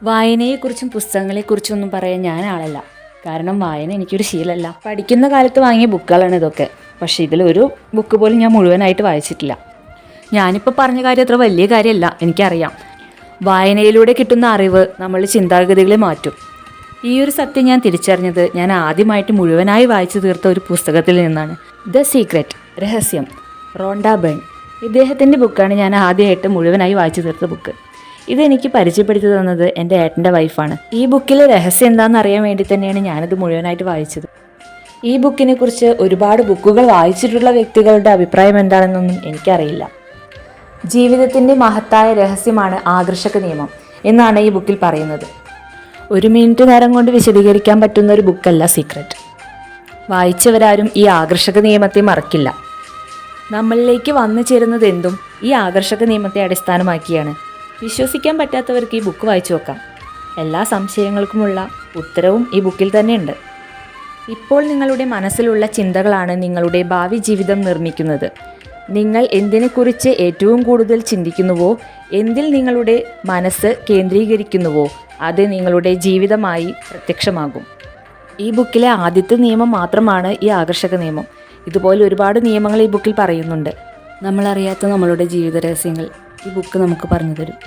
വായനയെക്കുറിച്ചും പുസ്തകങ്ങളെക്കുറിച്ചും ഒന്നും പറയാൻ ഞാൻ ആളല്ല. കാരണം വായന എനിക്കൊരു ശീലമല്ല. പഠിക്കുന്ന കാലത്ത് വാങ്ങിയ ബുക്കുകളാണ് ഇതൊക്കെ. പക്ഷേ ഇതിലൊരു ബുക്ക് പോലും ഞാൻ മുഴുവനായിട്ട് വായിച്ചിട്ടില്ല. ഞാനിപ്പോൾ പറഞ്ഞ കാര്യം അത്ര വലിയ കാര്യമല്ല, എനിക്കറിയാം. വായനയിലൂടെ കിട്ടുന്ന അറിവ് നമ്മളുടെ ചിന്താഗതികളെ മാറ്റും. ഈ ഒരു സത്യം ഞാൻ തിരിച്ചറിഞ്ഞത് ഞാൻ ആദ്യമായിട്ട് മുഴുവനായി വായിച്ചു തീർത്ത ഒരു പുസ്തകത്തിൽ നിന്നാണ്. ദ സീക്രറ്റ്, രഹസ്യം, റോണ്ട ബേൺ. ഇദ്ദേഹത്തിൻ്റെ ബുക്കാണ് ഞാൻ ആദ്യമായിട്ട് മുഴുവനായി വായിച്ചു തീർത്ത ബുക്ക്. ഇതെനിക്ക് പരിചയപ്പെടുത്തി തന്നത് എൻ്റെ ഏട്ടൻ്റെ വൈഫാണ്. ഈ ബുക്കിലെ രഹസ്യം എന്താണെന്ന് അറിയാൻ വേണ്ടി തന്നെയാണ് ഞാനിത് മുഴുവനായിട്ട് വായിച്ചത്. ഈ ബുക്കിനെ കുറിച്ച് ഒരുപാട് ബുക്കുകൾ വായിച്ചിട്ടുള്ള വ്യക്തികളുടെ അഭിപ്രായം എന്താണെന്നൊന്നും എനിക്കറിയില്ല. ജീവിതത്തിൻ്റെ മഹത്തായ രഹസ്യമാണ് ആകർഷക നിയമം എന്നാണ് ഈ ബുക്കിൽ പറയുന്നത്. 1 മിനിറ്റ് നേരം കൊണ്ട് വിശദീകരിക്കാൻ പറ്റുന്ന ഒരു ബുക്കല്ല സീക്രറ്റ്. വായിച്ചവരാരും ഈ ആകർഷക നിയമത്തെ മറക്കില്ല. നമ്മളിലേക്ക് വന്നു ചേരുന്നത് എന്തും ഈ ആകർഷക നിയമത്തെ അടിസ്ഥാനമാക്കിയാണ്. വിശ്വസിക്കാൻ പറ്റാത്തവർക്ക് ഈ ബുക്ക് വായിച്ചു നോക്കാം. എല്ലാ സംശയങ്ങൾക്കുമുള്ള ഉത്തരവും ഈ ബുക്കിൽ തന്നെയുണ്ട്. ഇപ്പോൾ നിങ്ങളുടെ മനസ്സിലുള്ള ചിന്തകളാണ് നിങ്ങളുടെ ഭാവി ജീവിതം നിർമ്മിക്കുന്നത്. നിങ്ങൾ എന്തിനെക്കുറിച്ച് ഏറ്റവും കൂടുതൽ ചിന്തിക്കുന്നുവോ, എന്തിൽ നിങ്ങളുടെ മനസ്സ് കേന്ദ്രീകരിക്കുന്നുവോ, അത് നിങ്ങളുടെ ജീവിതമായി പ്രത്യക്ഷമാകും. ഈ ബുക്കിലെ ആദ്യത്തെ നിയമം മാത്രമാണ് ഈ ആകർഷക നിയമം. ഇതുപോലെ ഒരുപാട് നിയമങ്ങൾ ഈ ബുക്കിൽ പറയുന്നുണ്ട്. നമ്മളറിയാത്ത നമ്മളുടെ ജീവിത രഹസ്യങ്ങൾ ഈ ബുക്ക് നമുക്ക് പറഞ്ഞു തരും.